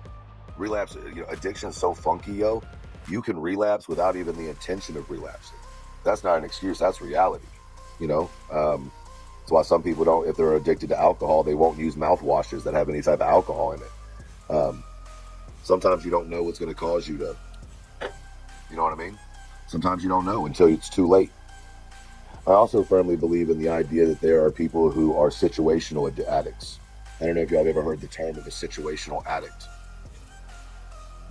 relapse, addiction is so funky, yo. You can relapse without even the intention of relapsing. That's not an excuse. That's reality. That's why some people don't, if they're addicted to alcohol, they won't use mouthwashes that have any type of alcohol in it. Sometimes you don't know what's going to cause you to, you know what I mean? Sometimes you don't know until it's too late. I also firmly believe in the idea that there are people who are situational addicts. I don't know if y'all have ever heard the term of a situational addict.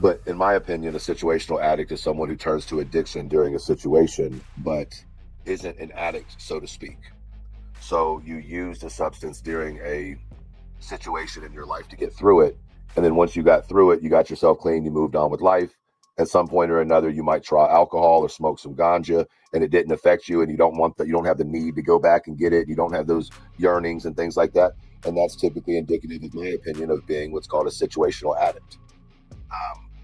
But in my opinion, a situational addict is someone who turns to addiction during a situation, but isn't an addict, so to speak. So you used a substance during a situation in your life to get through it. And then once you got through it, you got yourself clean, you moved on with life. At some point or another, you might try alcohol or smoke some ganja, and it didn't affect you, and you don't want that. You don't have the need to go back and get it. You don't have those yearnings and things like that. And that's typically indicative, in my opinion, of being what's called a situational addict.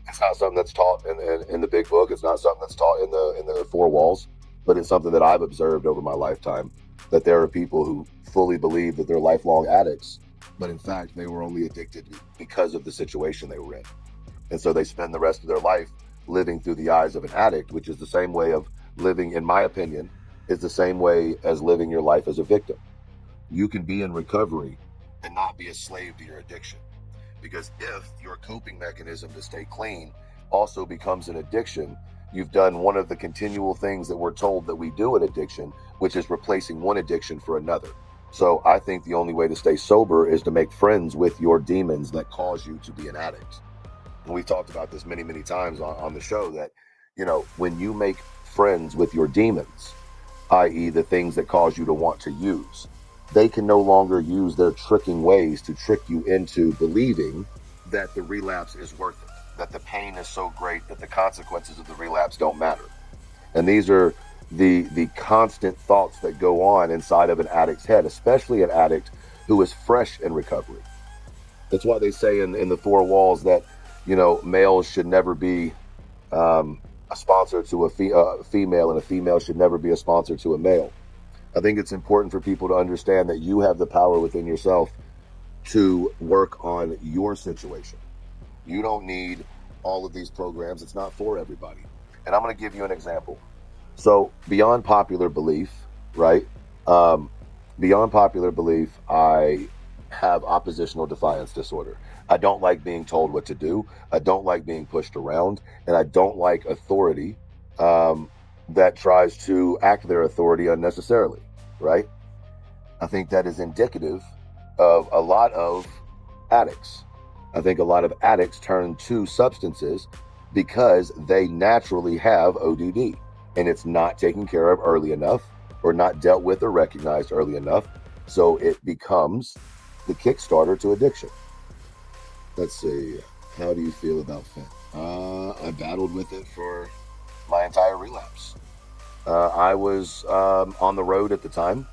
It's not something that's taught in the big book. It's not something that's taught in the four walls, but it's something that I've observed over my lifetime, that there are people who fully believe that they're lifelong addicts, but in fact, they were only addicted because of the situation they were in. And so they spend the rest of their life living through the eyes of an addict, which is the same way of living, in my opinion, is the same way as living your life as a victim. You can be in recovery and not be a slave to your addiction. Because if your coping mechanism to stay clean also becomes an addiction, you've done one of the continual things that we're told that we do in addiction, which is replacing one addiction for another. So I think the only way to stay sober is to make friends with your demons that cause you to be an addict. And we've talked about this many, many times on the show that, when you make friends with your demons, i.e. the things that cause you to want to use, they can no longer use their tricking ways to trick you into believing that the relapse is worth it, that the pain is so great that the consequences of the relapse don't matter. And these are the constant thoughts that go on inside of an addict's head, especially an addict who is fresh in recovery. That's why they say in the four walls that, males should never be a sponsor to a female, and a female should never be a sponsor to a male. I think it's important for people to understand that you have the power within yourself to work on your situation. You don't need all of these programs. It's not for everybody. And I'm going to give you an example. So beyond popular belief, right? Beyond popular belief, I have oppositional defiance disorder. I don't like being told what to do. I don't like being pushed around. And I don't like authority that tries to act their authority unnecessarily, right? I think that is indicative of a lot of addicts. I think a lot of addicts turn to substances because they naturally have ODD, and it's not taken care of early enough or not dealt with or recognized early enough. So it becomes the Kickstarter to addiction. Let's see. How do you feel about fentanyl? I battled with it for my entire relapse. I was on the road at the time,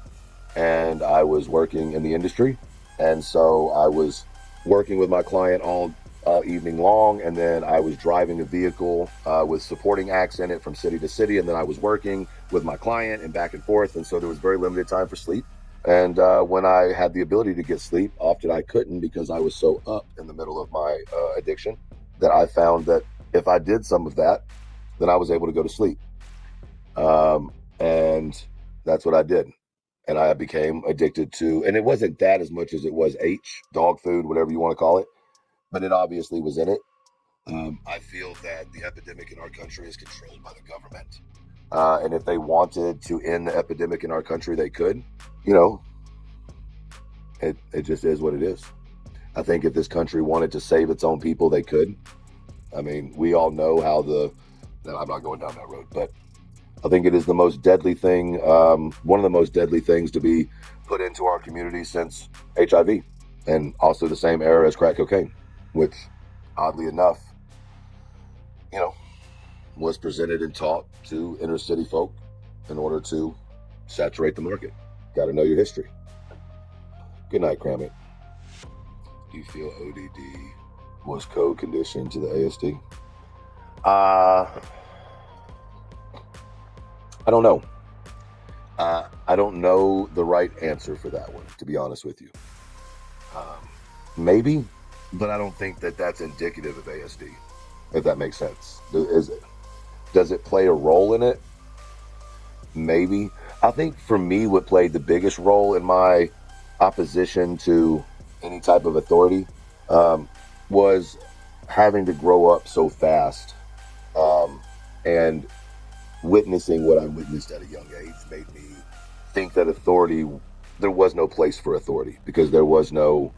and I was working in the industry. And so I was working with my client all evening long, and then I was driving a vehicle with supporting acts in it from city to city, and then I was working with my client and back and forth, and so there was very limited time for sleep. And when I had the ability to get sleep, often I couldn't because I was so up in the middle of my addiction that I found that if I did some of that, then I was able to go to sleep. And that's what I did. And I became addicted to, and it wasn't that as much as it was dog food, whatever you want to call it, but it obviously was in it. I feel that the epidemic in our country is controlled by the government. And if they wanted to end the epidemic in our country, they could. It just is what it is. I think if this country wanted to save its own people, they could. I mean, we all know how I'm not going down that road, but I think it is the most deadly thing, one of the most deadly things to be put into our community since HIV, and also the same era as crack cocaine, which, oddly enough, was presented and taught to inner city folk in order to saturate the market. Got to know your history. Good night, Crama. Do you feel ODD was co-conditioned to the ASD? I don't know. I don't know the right answer for that one, to be honest with you. Maybe, but I don't think that that's indicative of ASD, if that makes sense. Does it play a role in it? Maybe. I think for me, what played the biggest role in my opposition to any type of authority was having to grow up so fast, and witnessing what I witnessed at a young age made me think that there was no place for authority, because there was no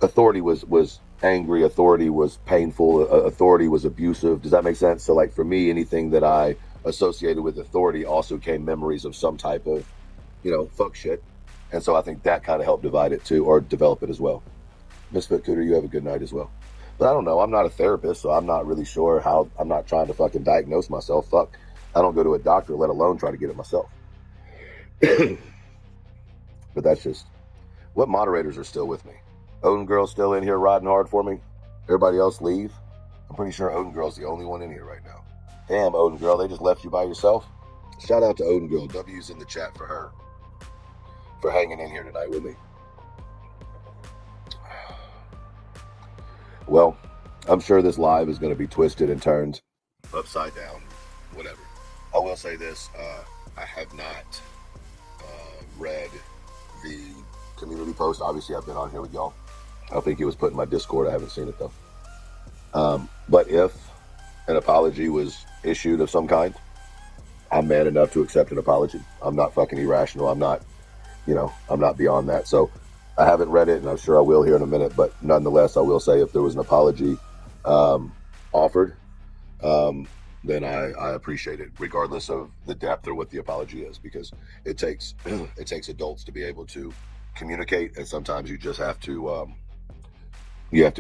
authority was angry, authority was painful, authority was abusive. Does that make sense? So like for me, anything that I associated with authority also came memories of some type of, fuck shit. And so I think that kind of helped divide it too, or develop it as well. Misfit Cooter, you have a good night as well. But I don't know. I'm not a therapist, so I'm not really sure how. I'm not trying to fucking diagnose myself. Fuck. I don't go to a doctor, let alone try to get it myself. But that's just, what moderators are still with me? Odin Girl's still in here riding hard for me. Everybody else leave. I'm pretty sure Odin Girl's the only one in here right now. Damn, Odin Girl, they just left you by yourself? Shout out to Odin Girl. W's in the chat for her, for hanging in here tonight with me. Well, I'm sure this live is going to be twisted and turned upside down, whatever. I will say this, I have not read the community post. Obviously, I've been on here with y'all. I think it was put in my Discord. I haven't seen it though. But if an apology was issued of some kind, I'm man enough to accept an apology. I'm not fucking irrational. I'm not beyond that. So I haven't read it, and I'm sure I will here in a minute. But nonetheless, I will say if there was an apology offered, then I appreciate it, regardless of the depth or what the apology is, because it takes adults to be able to communicate, and sometimes you just have to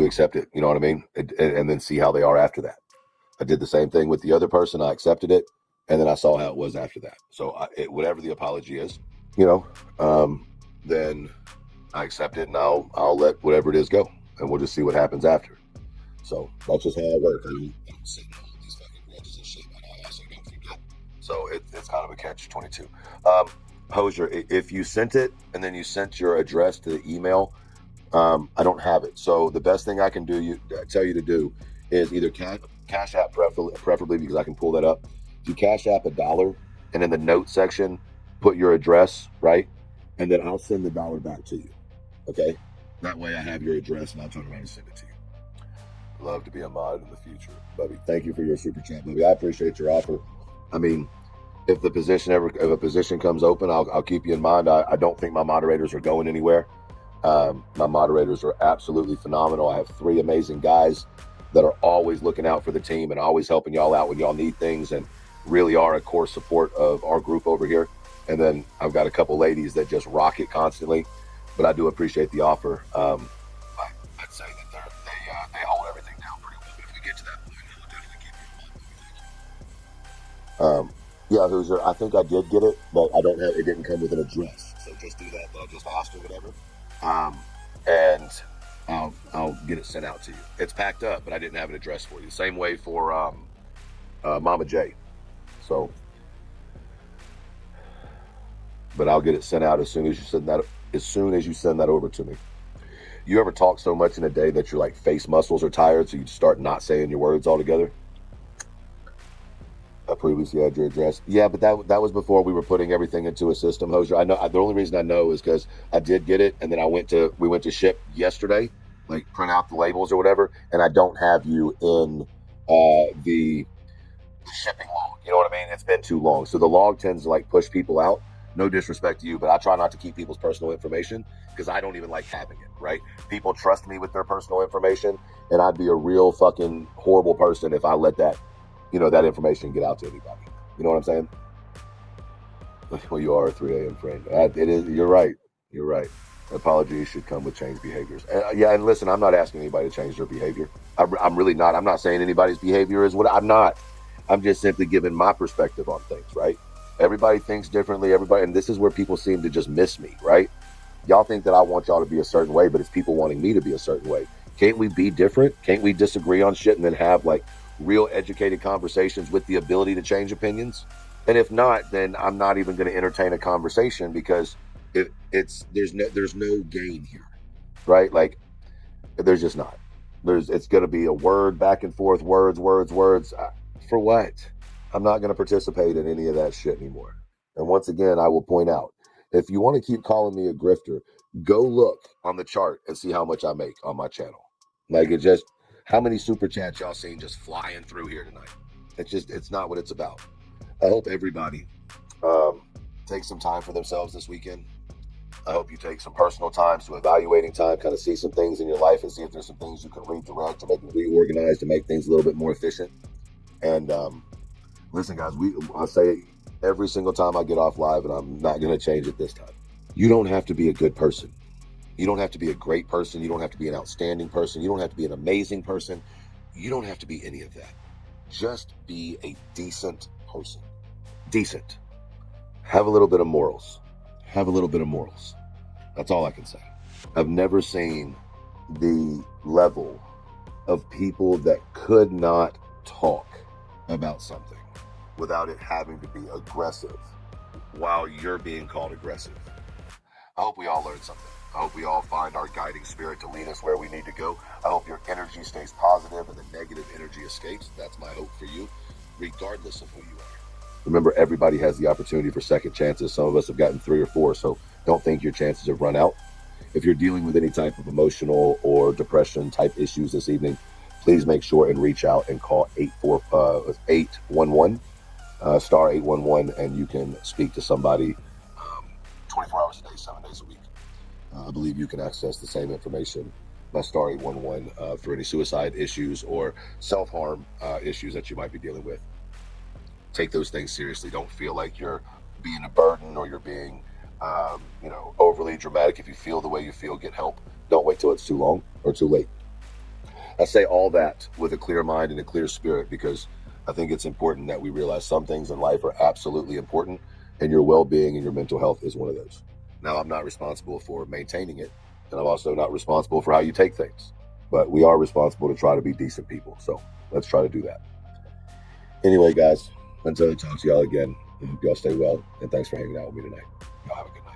accept it. You know what I mean? And then see how they are after that. I did the same thing with the other person. I accepted it, and then I saw how it was after that. So whatever the apology is, then I accept it, and I'll let whatever it is go, and we'll just see what happens after. So that's just how I work. I don't sit in all these fucking grudges and shit, but I also don't forget. So it's kind of a catch-22. Hosier, if you sent it and then you sent your address to the email, I don't have it. So the best thing I can tell you to do is either Cash App, preferably, because I can pull that up. If you Cash App $1, and in the note section, put your address, right? And then I'll send the $1 back to you. Okay? That way I have your address, and I'll turn around and send it to you. Love to be a mod in the future, Bubby. Thank you for your super chat, Bubby. I appreciate your offer. I mean, if a position comes open, I'll keep you in mind. I don't think my moderators are going anywhere. My moderators are absolutely phenomenal. I have 3 amazing guys that are always looking out for the team and always helping y'all out when y'all need things, and really are a core support of our group over here. And then I've got a couple ladies that just rock it constantly, but I do appreciate the offer. I'd say that they hold everything down pretty well. But if we get to that point, I'll definitely keep you in mind. Yeah, Hoosier, I think I did get it, but it didn't come with an address. So just do that. I'll just ask or whatever. And I'll get it sent out to you. It's packed up, but I didn't have an address for you. Same way for Mama J. So, but I'll get it sent out as soon as you send that over to me. You ever talk so much in a day that your face muscles are tired, so you just start not saying your words altogether? I previously had your address. Yeah, but that was before we were putting everything into a system, Hosier. I know. The only reason I know is because I did get it, and then we went to ship yesterday, print out the labels or whatever, and I don't have you in the shipping log. You know what I mean? It's been too long, so the log tends to push people out. No disrespect to you, but I try not to keep people's personal information because I don't even like having it. Right? People trust me with their personal information, and I'd be a real fucking horrible person if I let that information get out to anybody. You know what I'm saying? Well, you are a 3 a.m. friend. It is. You're right. You're right. Apologies should come with changed behaviors. Yeah, and listen, I'm not asking anybody to change their behavior. I'm really not. I'm not saying anybody's behavior is what I'm not. I'm just simply giving my perspective on things, right? Everybody thinks differently. And this is where people seem to just miss me, right? Y'all think that I want y'all to be a certain way, but it's people wanting me to be a certain way. Can't we be different? Can't we disagree on shit and then have real educated conversations with the ability to change opinions? And if not, then I'm not even going to entertain a conversation because there's no gain here, right? There's just not. It's going to be a word back and forth, words. For what? I'm not going to participate in any of that shit anymore. And once again, I will point out, if you want to keep calling me a grifter, go look on the chart and see how much I make on my channel. Like, it just, how many super chats y'all seen just flying through here tonight? It's not what it's about. I hope everybody take some time for themselves this weekend. I hope you take some personal time, some evaluating time, kind of see some things in your life and see if there's some things you can redirect to make it reorganize, to make things a little bit more efficient. And listen, guys, I say it every single time I get off live, and I'm not going to change it this time. You don't have to be a good person. You don't have to be a great person. You don't have to be an outstanding person. You don't have to be an amazing person. You don't have to be any of that. Just be a decent person. Decent. Have a little bit of morals. Have a little bit of morals. That's all I can say. I've never seen the level of people that could not talk about something without it having to be aggressive while you're being called aggressive. I hope we all learn something. I hope we all find our guiding spirit to lead us where we need to go. I hope your energy stays positive and the negative energy escapes. That's my hope for you, regardless of who you are. Remember, everybody has the opportunity for second chances. Some of us have gotten 3 or 4, so don't think your chances have run out. If you're dealing with any type of emotional or depression type issues this evening, please make sure and reach out and call 811, star 811, and you can speak to somebody 24 hours a day, 7 days a week. I believe you can access the same information by star 811 for any suicide issues or self-harm issues that you might be dealing with. Take those things seriously. Don't feel like you're being a burden or you're being, overly dramatic. If you feel the way you feel, get help. Don't wait till it's too long or too late. I say all that with a clear mind and a clear spirit because I think it's important that we realize some things in life are absolutely important, and your well-being and your mental health is one of those. Now, I'm not responsible for maintaining it, and I'm also not responsible for how you take things, but we are responsible to try to be decent people. So let's try to do that. Anyway, guys, until I talk to y'all again, I hope y'all stay well, and thanks for hanging out with me tonight. Y'all have a good night.